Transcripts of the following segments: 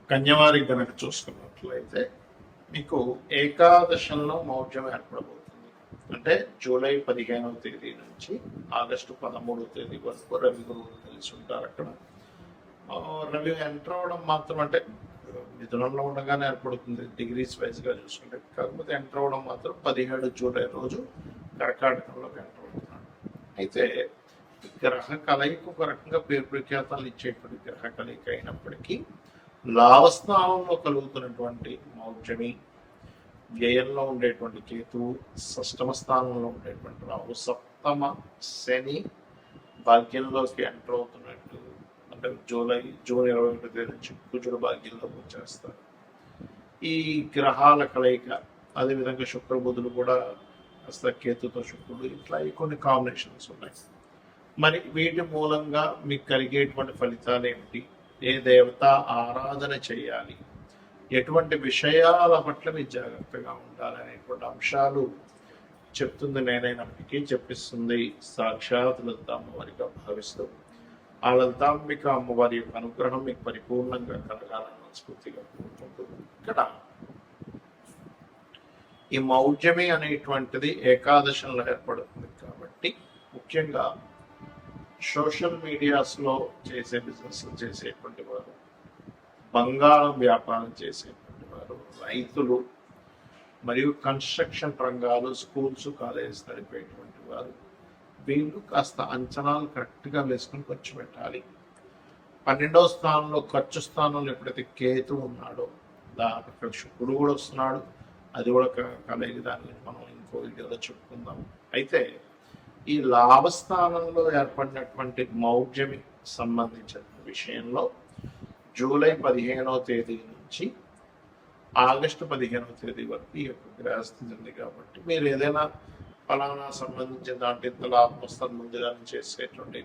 కన్యవారి కనుక చూసుకున్నట్లయితే మీకు ఏకాదశంలో మౌఢ్యం ఏర్పడబోతుంది. అంటే జూలై 15వ తేదీ నుంచి ఆగస్టు 13వ తేదీ వరకు రవి గురువులు కలిసి ఉంటారు. అక్కడ రవి ఎంటర్ అవడం మాత్రం అంటే మిథునంలో ఉండగానే ఏర్పడుతుంది డిగ్రీస్ వైజ్గా చూసుకుంటే. కాకపోతే ఎంటర్ అవడం మాత్రం 17 జూలై రోజు కర్కాటకంలోకి ఎంటర్ అవుతున్నాడు. అయితే గ్రహ కలయిక ఒక రకంగా పేరు ప్రఖ్యాతాలు ఇచ్చేటువంటి గ్రహ కలయిక అయినప్పటికీ లాభస్థానంలో కలుగుతున్నటువంటి మౌఢ్యమి, వ్యయంలో ఉండేటువంటి కేతువు, షష్టమ స్థానంలో ఉండేటువంటి రాహు, సప్తమ శని భాగ్యంలోకి ఎంటర్ అవుతున్నట్టు అంటే జూన్ 21 తేదీ నుంచి కుజుడు భాగ్యంలోకి వచ్చేస్తారు. ఈ గ్రహాల కలయిక, అదేవిధంగా శుక్ర బుధులు కూడా కాస్త కేతుతో శుక్రుడు, ఇట్లా కొన్ని కాంబినేషన్స్ ఉన్నాయి. మరి వీటి మూలంగా మీకు కలిగేటువంటి ఫలితాలు ఏమిటి, ఏ దేవత ఆరాధన చేయాలి, ఎటువంటి విషయాల పట్ల మీరు జాగ్రత్తగా ఉండాలనేటువంటి అంశాలు చెప్తుంది నేనైనప్పటికీ చెప్పిస్తుంది సాక్షాత్ లలిత అమ్మవారిగా భావిస్తూ ఆ లలితాంబిక అమ్మవారి యొక్క అనుగ్రహం మీకు పరిపూర్ణంగా కలగాలని మనస్ఫూర్తిగా కోరుకుంటూ, ఇక్కడ ఈ మౌఢ్యమి అనేటువంటిది ఏకాదశంలో ఏర్పడుతుంది కాబట్టి ముఖ్యంగా సోషల్ మీడియాస్లో చేసే బిజినెస్ చేసేటువంటి వారు, బంగారం వ్యాపారం చేసేటువంటి వారు, రైతులు మరియు కన్స్ట్రక్షన్ రంగాలు, స్కూల్స్, కాలేజెస్ నడిపేటువంటి వారు, వీళ్ళు కాస్త అంచనాలు కరెక్ట్గా వేసుకుని ఖర్చు పెట్టాలి. 12వ స్థానంలో ఖర్చు స్థానంలో ఎప్పుడైతే కేతు ఉన్నాడో అక్కడ శుక్రుడు కూడా వస్తున్నాడు, అది కూడా కలయిక, దాని గురించి మనం ఇంకో వీడియోలో చెప్పుకుందాం. అయితే ఈ లాభస్థానంలో ఏర్పడినటువంటి మౌఢ్యమి సంబంధించిన విషయంలో జూలై 15వ తేదీ నుంచి ఆగస్టు 15వ తేదీ వరకు ఈ యొక్క గ్రహస్థితి ఉంది. కాబట్టి మీరు ఏదైనా ఫలానా సంబంధించిన దాంట్లో ఇంత లాభం వస్తుంది ముందుగా చేసేటువంటి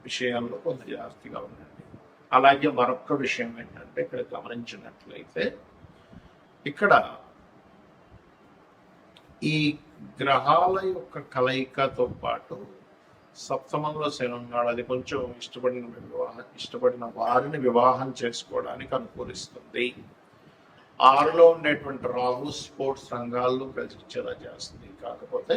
విషయాల్లో కొంత జాగ్రత్తగా ఉండండి. అలాగే మరొక విషయం ఏంటంటే ఇక్కడ గమనించినట్లయితే ఇక్కడ ఈ గ్రహాల యొక్క కలయికతో పాటు సప్తమంలో శని ఉన్నాడు. అది కొంచెం ఇష్టపడిన వారిని వివాహం చేసుకోవడానికి అనుకూలిస్తుంది. 6లో ఉండేటువంటి రాహు స్పోర్ట్స్ రంగాల్లో కలిసిచ్చేలా చేస్తుంది. కాకపోతే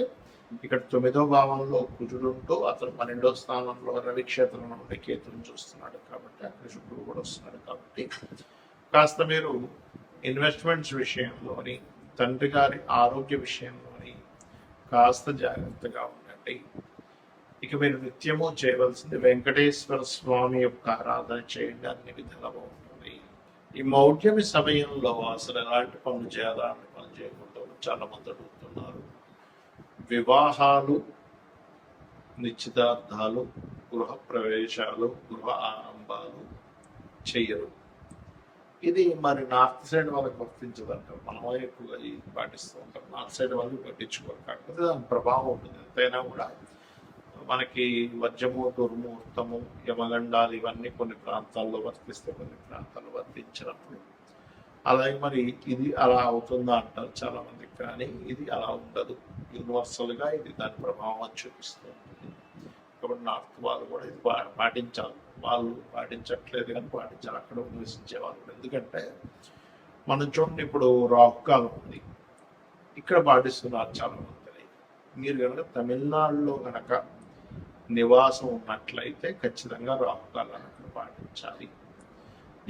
ఇక్కడ 9వ భావంలో కుజుడు ఉంటూ అతను 12వ స్థానంలో రవి క్షేత్రంలో ఉండే కేతుని చూస్తున్నాడు. కాబట్టి అక్కడ శుక్రుడు కూడా వస్తున్నాడు. కాబట్టి కాస్త మీరు ఇన్వెస్ట్మెంట్స్ విషయంలోని, తండ్రి గారి ఆరోగ్య విషయంలోని కాస్త జాగ్రత్తగా ఉండండి. ఇక మీరు నిత్యము చేయవలసింది వెంకటేశ్వర స్వామి యొక్క ఆరాధన చేయండి, అన్ని విధాలుగా ఉంటుంది. ఈ మౌఢ్యమి సమయంలో అసలు ఎలాంటి పనులు చేయాలా, అన్ని పనులు చేయకూడదు చాలా మంది అడుగుతున్నారు. వివాహాలు, నిశ్చితార్థాలు, గృహ ప్రవేశాలు, గృహ ఆరంభాలు చెయ్యరు. ఇది మరి నార్త్ సైడ్ వాళ్ళకి వర్తించదంటారు, మనం ఎక్కువగా ఇది పాటిస్తూ ఉంటాం. నార్త్ సైడ్ వాళ్ళు పట్టించుకోరు. కాకపోతే దాని ప్రభావం ఉంటుంది. ఎంతైనా కూడా మనకి వజ్రము, దుర్ముహూర్తము, యమగండాలు ఇవన్నీ కొన్ని ప్రాంతాల్లో వర్తిస్తే కొన్ని ప్రాంతాల్లో వర్తించినప్పుడు అలాగే మరి ఇది అలా అవుతుందా అంటారు చాలా మందికి. కానీ ఇది అలా ఉండదు. యూనివర్సల్గా ఇది దాని ప్రభావం చూపిస్తూ ఉంటుంది. కాబట్టి నార్త్ వాళ్ళు కూడా ఇది పాటించాలి. వాళ్ళు పాటించట్లేదు కానీ పాటించాలి అక్కడ నివసించే వాళ్ళు. ఎందుకంటే మనం చూడండి, ఇప్పుడు రాహుకాలం ఉంది, ఇక్కడ పాటిస్తున్నారు చాలా మంది. మీరు కనుక తమిళనాడులో కనుక నివాసం ఉన్నట్లయితే ఖచ్చితంగా రాహుకాలాన్ని అక్కడ పాటించాలి.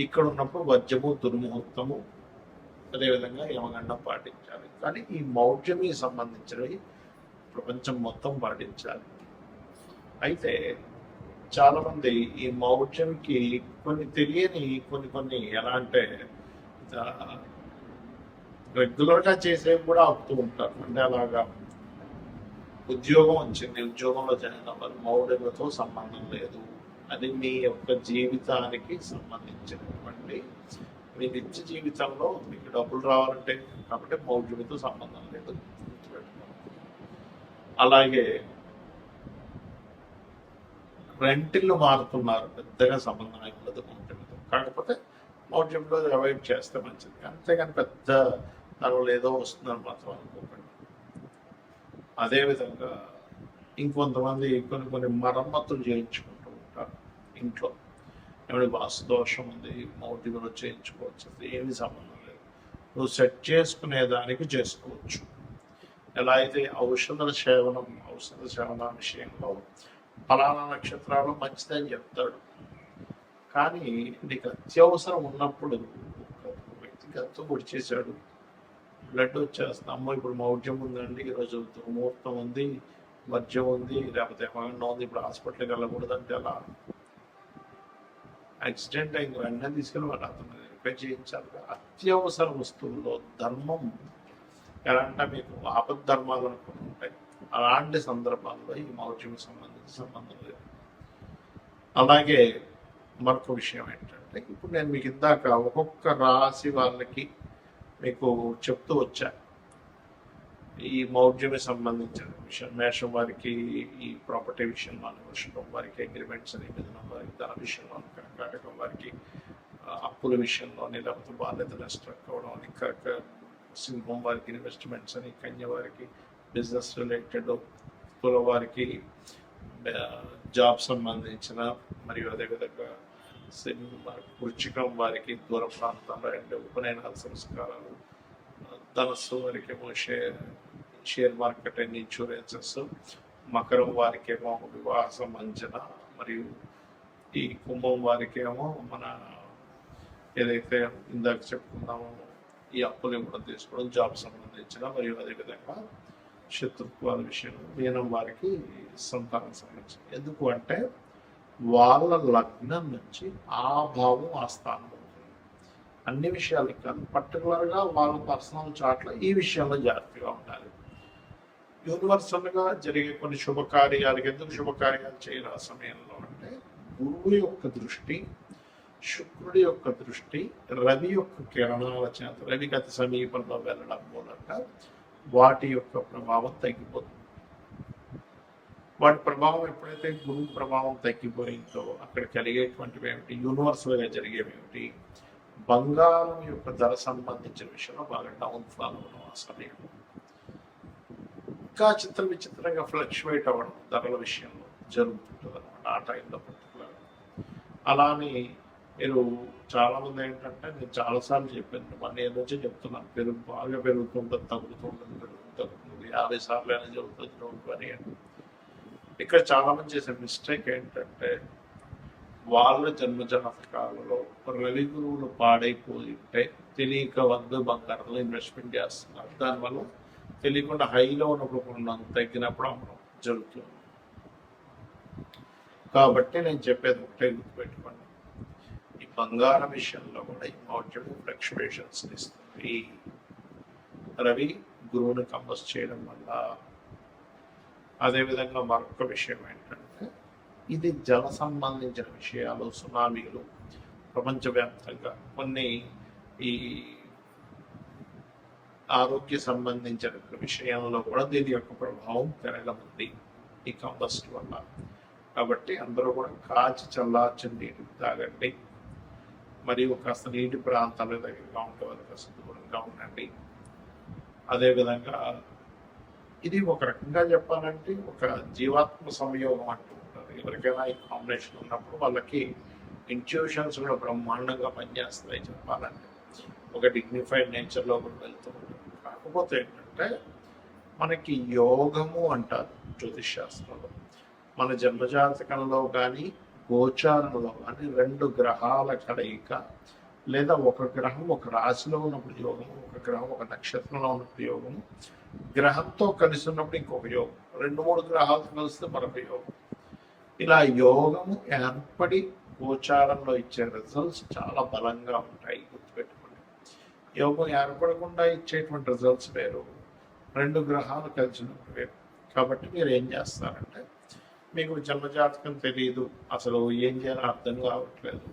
ఇక్కడ ఉన్నప్పుడు వజ్రము, దుర్ముహూర్తము, అదేవిధంగా యమగండం పాటించాలి. కానీ ఈ మౌఢ్యమి సంబంధించినవి ప్రపంచం మొత్తం పాటించాలి. అయితే చాలామంది ఈ మౌఢ్యంకి కొన్ని తెలియని కొన్ని ఎలా అంటే రెగ్యులర్గా చేసేవి కూడా ఆపుతూ ఉంటారు. అంటే అలాగా ఉద్యోగం వచ్చింది, ఉద్యోగంలో జాయిన్ అవ్వాలి, మౌఢ్యములతో సంబంధం లేదు, అది మీ యొక్క జీవితానికి సంబంధించినటువంటి మీ నిత్య జీవితంలో మీకు డబ్బులు రావాలంటే కాబట్టి మౌఢ్యముతో సంబంధం లేదు. అలాగే రెంటిల్లు మారుతున్నారు, పెద్దగా సంబంధం ఉండదు మౌఢ్యంతో. కాకపోతే మౌఢ్యంలో అవాయిడ్ చేస్తే మంచిది. అంతేగాని పెద్ద దానివల్ల ఏదో వస్తుందని మాత్రం అనుకోకండి. అదేవిధంగా ఇంకొంతమంది కొన్ని మరమ్మతులు చేయించుకుంటూ ఉంటారు ఇంట్లో. ఏమైనా వాస్తు దోషం ఉంది, మౌఢ్యం చేయించుకోవచ్చు, ఏమి సంబంధం లేదు. నువ్వు సెట్ చేసుకునే దానికి చేసుకోవచ్చు. ఎలా అయితే ఔషధ సేవన విషయంలో ఫలానా నక్షత్రాలు మంచిదని చెప్తాడు, కానీ నీకు అత్యవసరం ఉన్నప్పుడు ఒక వ్యక్తికి అత్తు పొడి చేశాడు, బ్లడ్ వచ్చేస్తుంది, అమ్మ ఇప్పుడు మౌఢ్యం ఉందండి, ఈరోజు ముహూర్తం ఉంది, మద్యం ఉంది, లేకపోతే ఏమైనా ఉంది, ఇప్పుడు హాస్పిటల్కి వెళ్ళకూడదంటే అలా యాక్సిడెంట్ అయింది, వెంటనే తీసుకెళ్ళి వాళ్ళు అతను రిపేర్ చేయించాలి. అత్యవసర వస్తువుల్లో ధర్మం ఎలా అంటే మీకు ఆపద్ధర్మాలు అనుకుని ఉంటాయి, అలాంటి సందర్భాల్లో ఈ మౌఢ్యం సంబంధం లేదు. అలాగే మరొక విషయం ఏంటంటే, ఇప్పుడు నేను మీకు ఇందాక ఒక్కొక్క రాశి వాళ్ళకి మీకు చెప్తూ వచ్చా ఈ మౌఢ్యమే సంబంధించిన విషయం. మేషం వారికి ఈ ప్రాపర్టీ విషయంలో, వృషభం వారికి అగ్రిమెంట్స్ అని, మిథునం వారికి ధన విషయంలో, కర్కాటకం వారికి అప్పుల విషయంలోని, లేకపోతే బాధ్యతలు స్ట్రక్ అవడం అని, సింహం వారికి ఇన్వెస్ట్మెంట్స్ అని, కన్య వారికి బిజినెస్ రిలేటెడ్, తుల వారికి జాబ్ సంబంధించిన, మరియు అదేవిధంగా వృచ్చికం వారికి దూర ప్రాంతాల్లో అంటే ఉపనయనాల సంస్కారాలు, ధనస్సు వారికి ఏమో షేర్ మార్కెట్ అండ్ ఇన్సూరెన్సెస్, మకరం వారికి ఏమో వివాహ సంబంధించిన, మరియు ఈ కుంభం వారికి ఏమో మన ఏదైతే ఇందాక చెప్పుకున్నామో ఈ అప్పులు ఇవ్వడం తీసుకోవడం, జాబ్ సంబంధించిన, మరియు అదేవిధంగా శత్రుత్వాల విషయం, మీనం వారికి సంతానం సంబంధించిన. ఎందుకు అంటే వాళ్ళ లగ్నం నుంచి ఆ భావం ఆ స్థానం ఉంటుంది. అన్ని విషయాలకి కాదు, పర్టికులర్గా వాళ్ళ పర్సనల్ చాట్లో ఈ విషయంలో జాగ్రత్తగా ఉండాలి. యూనివర్సల్గా జరిగే కొన్ని శుభకార్యాలకి ఎందుకు శుభకార్యాలు చేయాలి ఆ సమయంలో అంటే, గురువు యొక్క దృష్టి, శుక్రుడి యొక్క దృష్టి, రవి యొక్క కిరణాల చేత, రవికి అతి సమీపంలో వెళ్ళడం మూలంగా వాటి యొక్క ప్రభావం తగ్గిపోతుంది. వాటి ప్రభావం ఎప్పుడైతే గురువు ప్రభావం తగ్గిపోయిందో అక్కడ కలిగేటువంటివి ఏమిటి, యూనివర్సల్గా జరిగేవి ఏమిటి, బంగారం యొక్క ధర సంబంధించిన విషయంలో బాగా డౌన్ ఫాల్ అవ్వడం ఆ సమయం, ఇంకా విచిత్రంగా ఫ్లక్చువేట్ అవ్వడం ధరల విషయంలో జరుగుతుంటుంది అనమాట ఆ టైంలో పర్టికులర్. అలానే మీరు చాలామంది ఏంటంటే, నేను చాలాసార్లు చెప్పాను, 1 year నుంచి చెప్తున్నాను, బాగా పెరుగుతుంటుంది, తగ్గుతుంది, 50 సార్లు అయినా జరుగుతుంది, డోంట్ వరీ అని. ఇక్కడ చాలామంది చేసే మిస్టేక్ ఏంటంటే, వాళ్ళ జన్మజాతకాలలో రవి గురువులు పాడైపోయి ఉంటే తెలియక బంగారంలో ఇన్వెస్ట్మెంట్ చేస్తున్నారు. దానివల్ల తెలియకుండా హైలో ఉన్నప్పుడు తగ్గినప్పుడు అమ్మడం జరుగుతుంది. కాబట్టి నేను చెప్పేది ఒకటే గుర్తుపెట్టుకోండి, ఈ బంగారం విషయంలో కూడా ఈ మౌఢ్యం ఫ్లక్చువేషన్స్ ఇస్తుంది. రవి గురువుని కంబస్ చేయడం వల్ల. అదేవిధంగా మరొక విషయం ఏంటంటే, ఇది జల సంబంధించిన విషయాలు, సునామీలు, ప్రపంచవ్యాప్తంగా కొన్ని ఈ ఆరోగ్య సంబంధించిన విషయంలో కూడా దీని యొక్క ప్రభావం పెరగనుంది ఈ కంబస్ట్ వల్ల. కాబట్టి అందరూ కూడా కాచి చల్లార్చిన నీటిని తాగండి, మరియు కాస్త నీటి ప్రాంతాల దగ్గరగా ఉండే వాళ్ళు కాస్త దూరంగా ఉండండి. అదేవిధంగా ఇది ఒక రకంగా చెప్పాలంటే ఒక జీవాత్మ సంయోగం అంటూ ఉంటారు. ఎవరికైనా ఈ కాంబినేషన్ ఉన్నప్పుడు వాళ్ళకి ఇంట్యూషన్స్ కూడా బ్రహ్మాండంగా పనిచేస్తాయి చెప్పాలంటే, ఒక డిగ్నిఫైడ్ నేచర్లో కూడా వెళ్తూ ఉంటారు. కాకపోతే ఏంటంటే, మనకి యోగము అంటారు జ్యోతిష్ శాస్త్రంలో, మన జన్మజాతకంలో కానీ గోచారంలో కానీ 2 గ్రహాల కలయిక, లేదా ఒక గ్రహం ఒక రాశిలో ఉన్నప్పుడు యోగము, ఒక గ్రహం ఒక నక్షత్రంలో ఉన్నప్పుడు యోగము, గ్రహంతో కలిసి ఉన్నప్పుడు ఇంకొక యోగం, 2-3 గ్రహాలతో కలిస్తే మరొక యోగం. ఇలా యోగము ఏర్పడి గోచారంలో ఇచ్చే రిజల్ట్స్ చాలా బలంగా ఉంటాయి, గుర్తుపెట్టుకోండి. యోగం ఏర్పడకుండా ఇచ్చేటువంటి రిజల్ట్స్ వేరు, 2 గ్రహాలు కలిసినప్పుడు వేరు. కాబట్టి మీరు ఏం చేస్తారంటే, మీకు జన్మజాతకం తెలియదు, అసలు ఏం చేయాలో అర్థం కావట్లేదు,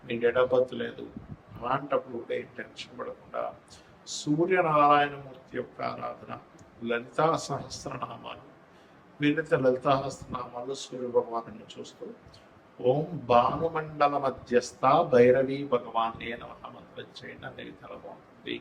మీ డేట్ ఆఫ్ బర్త్ లేదు, అలాంటప్పుడు ఏం టెన్షన్ పడకుండా సూర్యనారాయణమూర్తి యొక్క ఆరాధన, లలితా సహస్రనామాలు, వీలైతే లలితా సహస్రనామాలు సూర్య భగవాను చూస్తూ ఓం భానుమండల మధ్యస్థ భైరవీ భగవాన్ నమః మంత్రం చేయండి అనేది చాలా బాగుంటుంది.